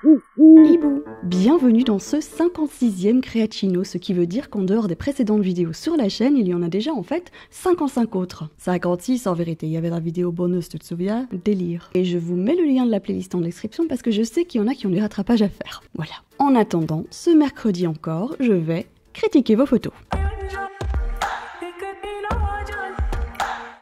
Hibou. Bienvenue dans ce 56e Creatino, ce qui veut dire qu'en dehors des précédentes vidéos sur la chaîne, il y en a déjà en fait 55 autres. 56 en vérité, il y avait la vidéo bonus, tu te souviens? Délire. Et je vous mets le lien de la playlist en description parce que je sais qu'il y en a qui ont des rattrapages à faire. Voilà. En attendant, ce mercredi encore, je vais critiquer vos photos.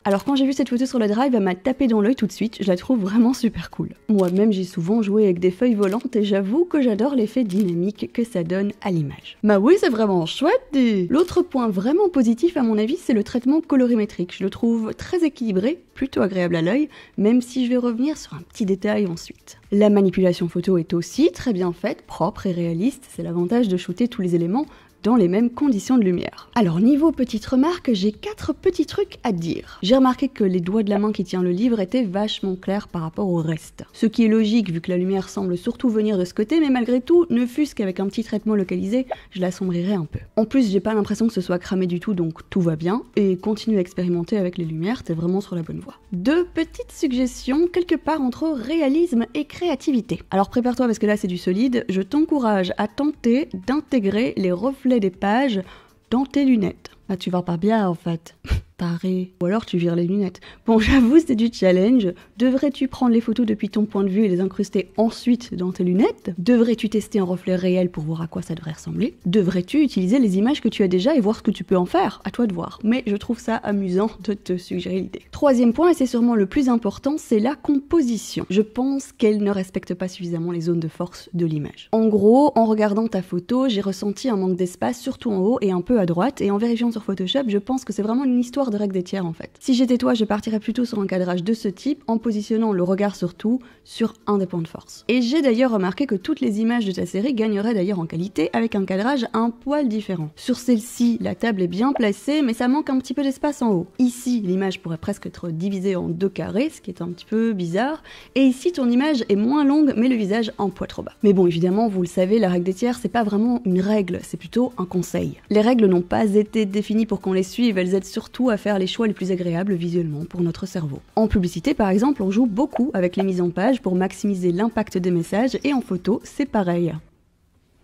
Alors quand j'ai vu cette photo sur le drive, elle m'a tapé dans l'œil tout de suite, je la trouve vraiment super cool. Moi-même j'ai souvent joué avec des feuilles volantes et j'avoue que j'adore l'effet dynamique que ça donne à l'image. Bah oui, c'est vraiment chouette dis. L'autre point vraiment positif à mon avis, c'est le traitement colorimétrique. Je le trouve très équilibré, plutôt agréable à l'œil, même si je vais revenir sur un petit détail ensuite. La manipulation photo est aussi très bien faite, propre et réaliste, c'est l'avantage de shooter tous les éléments dans les mêmes conditions de lumière. Alors niveau petite remarque, j'ai 4 petits trucs à dire. J'ai remarqué que les doigts de la main qui tient le livre étaient vachement clairs par rapport au reste. Ce qui est logique vu que la lumière semble surtout venir de ce côté, mais malgré tout, ne fût-ce qu'avec un petit traitement localisé, je l'assombrirais un peu. En plus, j'ai pas l'impression que ce soit cramé du tout, donc tout va bien, et continue à expérimenter avec les lumières, t'es vraiment sur la bonne voie. 2 petites suggestions, quelque part entre réalisme et créativité. Alors prépare-toi parce que là c'est du solide, je t'encourage à tenter d'intégrer les reflets des pages dans tes lunettes. Ah, tu vas pas bien en fait. Taré. Ou alors tu vires les lunettes. Bon, j'avoue, c'est du challenge. Devrais-tu prendre les photos depuis ton point de vue et les incruster ensuite dans tes lunettes? Devrais-tu tester un reflet réel pour voir à quoi ça devrait ressembler? Devrais-tu utiliser les images que tu as déjà et voir ce que tu peux en faire? À toi de voir. Mais je trouve ça amusant de te suggérer l'idée. 3e point, et c'est sûrement le plus important, c'est la composition. Je pense qu'elle ne respecte pas suffisamment les zones de force de l'image. En gros, en regardant ta photo, j'ai ressenti un manque d'espace, surtout en haut et un peu à droite, et en vérifiant sur Photoshop, je pense que c'est vraiment une histoire de règle des tiers en fait. Si j'étais toi, je partirais plutôt sur un cadrage de ce type en positionnant le regard surtout sur un des points de force. Et j'ai d'ailleurs remarqué que toutes les images de ta série gagneraient d'ailleurs en qualité avec un cadrage un poil différent. Sur celle-ci, la table est bien placée mais ça manque un petit peu d'espace en haut. Ici, l'image pourrait presque être divisée en 2 carrés, ce qui est un petit peu bizarre. Et ici, ton image est moins longue mais le visage un poil trop bas. Mais bon, évidemment, vous le savez, la règle des tiers, c'est pas vraiment une règle, c'est plutôt un conseil. Les règles n'ont pas été définies pour qu'on les suive, elles aident surtout à faire les choix les plus agréables visuellement pour notre cerveau. En publicité par exemple, on joue beaucoup avec les mises en page pour maximiser l'impact des messages et en photo, c'est pareil.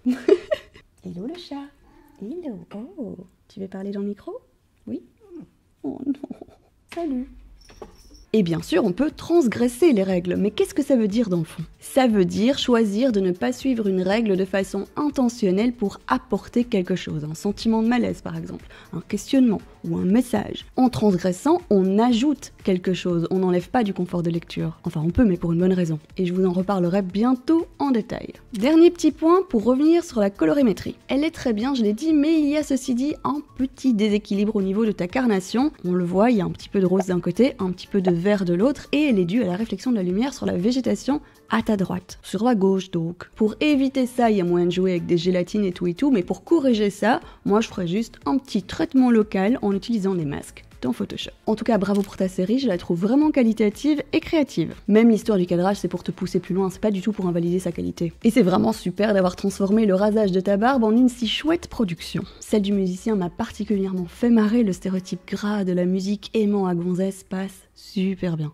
Hello le chat. Hello. Oh, tu veux parler dans le micro? Oui. Oh non. Salut. Et bien sûr, on peut transgresser les règles, mais qu'est-ce que ça veut dire dans le fond? Ça veut dire choisir de ne pas suivre une règle de façon intentionnelle pour apporter quelque chose, un sentiment de malaise par exemple, un questionnement ou un message. En transgressant, on ajoute quelque chose, on n'enlève pas du confort de lecture. Enfin on peut, mais pour une bonne raison. Et je vous en reparlerai bientôt en détail. Dernier petit point pour revenir sur la colorimétrie. Elle est très bien, je l'ai dit, mais il y a ceci dit un petit déséquilibre au niveau de ta carnation. On le voit, il y a un petit peu de rose d'un côté, un petit peu de vert de l'autre, et elle est due à la réflexion de la lumière sur la végétation à ta droite, sur la gauche donc. Pour éviter ça, il y a moyen de jouer avec des gélatines et tout, mais pour corriger ça, moi je ferais juste un petit traitement local en utilisant des masques dans Photoshop. En tout cas, bravo pour ta série, je la trouve vraiment qualitative et créative. Même l'histoire du cadrage, c'est pour te pousser plus loin, c'est pas du tout pour invalider sa qualité. Et c'est vraiment super d'avoir transformé le rasage de ta barbe en une si chouette production. Celle du musicien m'a particulièrement fait marrer, le stéréotype gras de la musique aimant à gonzesse passe super bien.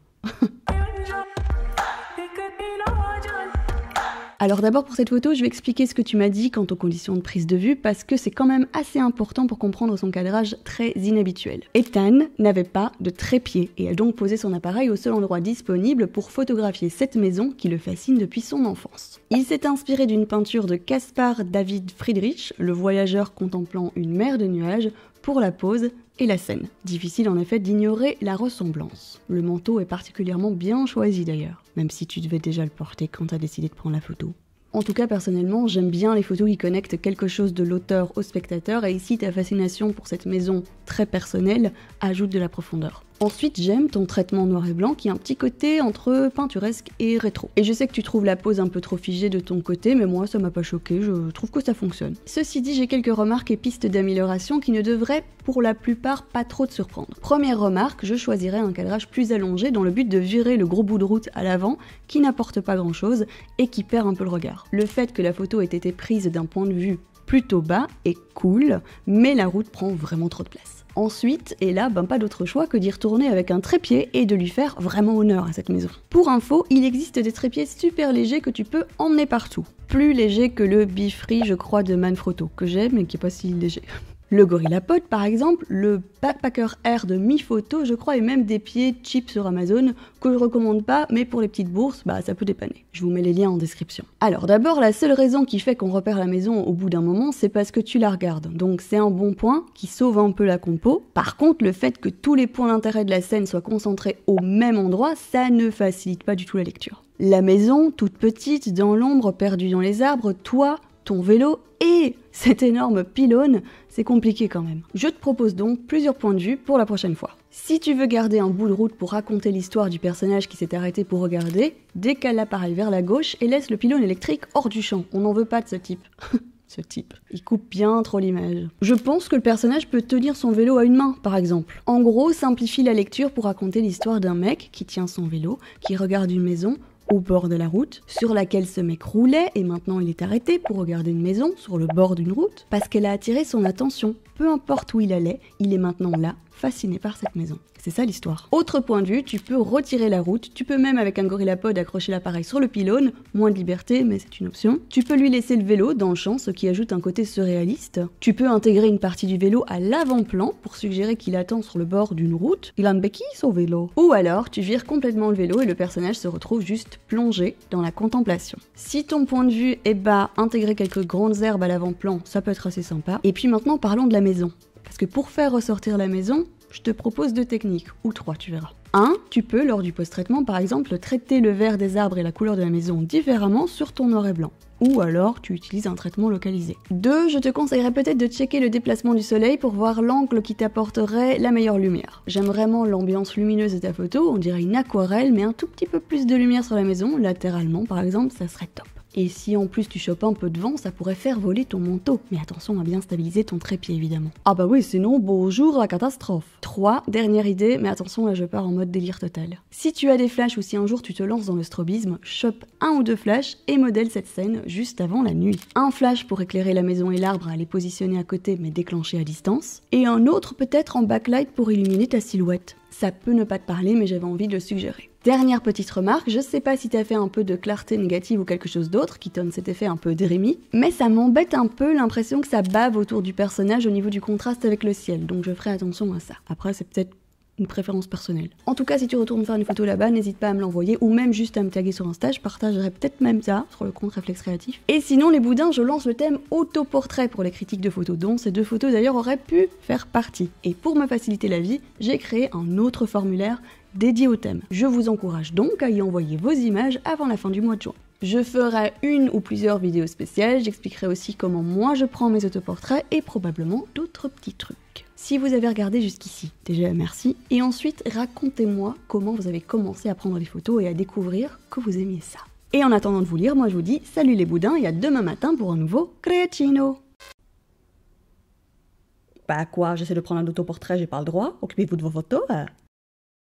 Alors d'abord pour cette photo, je vais expliquer ce que tu m'as dit quant aux conditions de prise de vue parce que c'est quand même assez important pour comprendre son cadrage très inhabituel. Ethan n'avait pas de trépied et a donc posé son appareil au seul endroit disponible pour photographier cette maison qui le fascine depuis son enfance. Il s'est inspiré d'une peinture de Caspar David Friedrich, le voyageur contemplant une mer de nuages, pour la pose et la scène. Difficile en effet d'ignorer la ressemblance. Le manteau est particulièrement bien choisi d'ailleurs, même si tu devais déjà le porter quand t'as décidé de prendre la photo. En tout cas, personnellement, j'aime bien les photos qui connectent quelque chose de l'auteur au spectateur, et ici ta fascination pour cette maison très personnelle ajoute de la profondeur. Ensuite, j'aime ton traitement noir et blanc qui a un petit côté entre peinturesque et rétro. Et je sais que tu trouves la pose un peu trop figée de ton côté, mais moi ça m'a pas choqué, je trouve que ça fonctionne. Ceci dit, j'ai quelques remarques et pistes d'amélioration qui ne devraient pour la plupart pas trop te surprendre. Première remarque, je choisirais un cadrage plus allongé dans le but de virer le gros bout de route à l'avant qui n'apporte pas grand chose et qui perd un peu le regard. Le fait que la photo ait été prise d'un point de vue plutôt bas est cool, mais la route prend vraiment trop de place. Ensuite, et là, pas d'autre choix que d'y retourner avec un trépied et de lui faire vraiment honneur à cette maison. Pour info, il existe des trépieds super légers que tu peux emmener partout. Plus léger que le Be-Free, je crois, de Manfrotto, que j'aime mais qui est pas si léger. Le GorillaPod par exemple, le Backpacker Air de Mi-Photo, je crois, et même des pieds cheap sur Amazon, que je recommande pas, mais pour les petites bourses, ça peut dépanner. Je vous mets les liens en description. Alors d'abord, la seule raison qui fait qu'on repère la maison au bout d'un moment, c'est parce que tu la regardes. Donc c'est un bon point qui sauve un peu la compo. Par contre, le fait que tous les points d'intérêt de la scène soient concentrés au même endroit, ça ne facilite pas du tout la lecture. La maison, toute petite, dans l'ombre, perdue dans les arbres, toi, ton vélo et cet énorme pylône, c'est compliqué quand même. Je te propose donc plusieurs points de vue pour la prochaine fois. Si tu veux garder un bout de route pour raconter l'histoire du personnage qui s'est arrêté pour regarder, décale l'appareil vers la gauche et laisse le pylône électrique hors du champ. On n'en veut pas de ce type. Ce type. Il coupe bien trop l'image. Je pense que le personnage peut tenir son vélo à une main, par exemple. En gros, simplifie la lecture pour raconter l'histoire d'un mec qui tient son vélo, qui regarde une maison au bord de la route, sur laquelle ce mec roulait, et maintenant il est arrêté pour regarder une maison sur le bord d'une route, parce qu'elle a attiré son attention. Peu importe où il allait, il est maintenant là, fasciné par cette maison. C'est ça l'histoire. Autre point de vue, tu peux retirer la route, tu peux même avec un GorillaPod accrocher l'appareil sur le pylône, moins de liberté, mais c'est une option. Tu peux lui laisser le vélo dans le champ, ce qui ajoute un côté surréaliste. Tu peux intégrer une partie du vélo à l'avant-plan pour suggérer qu'il attend sur le bord d'une route. Il a une béquille son vélo. Ou alors, tu vires complètement le vélo et le personnage se retrouve juste plongé dans la contemplation. Si ton point de vue est bas, intégrer quelques grandes herbes à l'avant-plan, ça peut être assez sympa. Et puis maintenant, parlons de la maison. Parce que pour faire ressortir la maison, je te propose 2 techniques, ou 3, tu verras. 1. Tu peux, lors du post-traitement par exemple, traiter le vert des arbres et la couleur de la maison différemment sur ton noir et blanc. Ou alors, tu utilises un traitement localisé. 2. Je te conseillerais peut-être de checker le déplacement du soleil pour voir l'angle qui t'apporterait la meilleure lumière. J'aime vraiment l'ambiance lumineuse de ta photo, on dirait une aquarelle, mais un tout petit peu plus de lumière sur la maison, latéralement par exemple, ça serait top. Et si en plus tu chopes un peu de vent, ça pourrait faire voler ton manteau. Mais attention à bien stabiliser ton trépied évidemment. Ah bah oui, sinon bonjour la catastrophe. 3, dernière idée, mais attention là je pars en mode délire total. Si tu as des flashs ou si un jour tu te lances dans le strobisme, chope 1 ou 2 flashs et modèle cette scène juste avant la nuit. Un flash pour éclairer la maison et l'arbre à les positionner à côté mais déclencher à distance. Et un autre peut-être en backlight pour illuminer ta silhouette. Ça peut ne pas te parler mais j'avais envie de le suggérer. Dernière petite remarque, je sais pas si t'as fait un peu de clarté négative ou quelque chose d'autre qui donne cet effet un peu dreamy, mais ça m'embête un peu l'impression que ça bave autour du personnage au niveau du contraste avec le ciel, donc je ferai attention à ça. Après c'est peut-être une préférence personnelle. En tout cas, si tu retournes faire une photo là-bas, n'hésite pas à me l'envoyer ou même juste à me taguer sur Insta, je partagerai peut-être même ça sur le compte Réflexe Créatif. Et sinon, les boudins, je lance le thème autoportrait pour les critiques de photos, dont ces 2 photos d'ailleurs auraient pu faire partie. Et pour me faciliter la vie, j'ai créé un autre formulaire dédié au thème. Je vous encourage donc à y envoyer vos images avant la fin du mois de juin. Je ferai une ou plusieurs vidéos spéciales, j'expliquerai aussi comment moi je prends mes autoportraits et probablement d'autres petits trucs. Si vous avez regardé jusqu'ici, déjà merci, et ensuite racontez-moi comment vous avez commencé à prendre des photos et à découvrir que vous aimiez ça. Et en attendant de vous lire, moi je vous dis salut les boudins et à demain matin pour un nouveau Creatino. Bah quoi, j'essaie de prendre un autoportrait, j'ai pas le droit, occupez-vous de vos photos.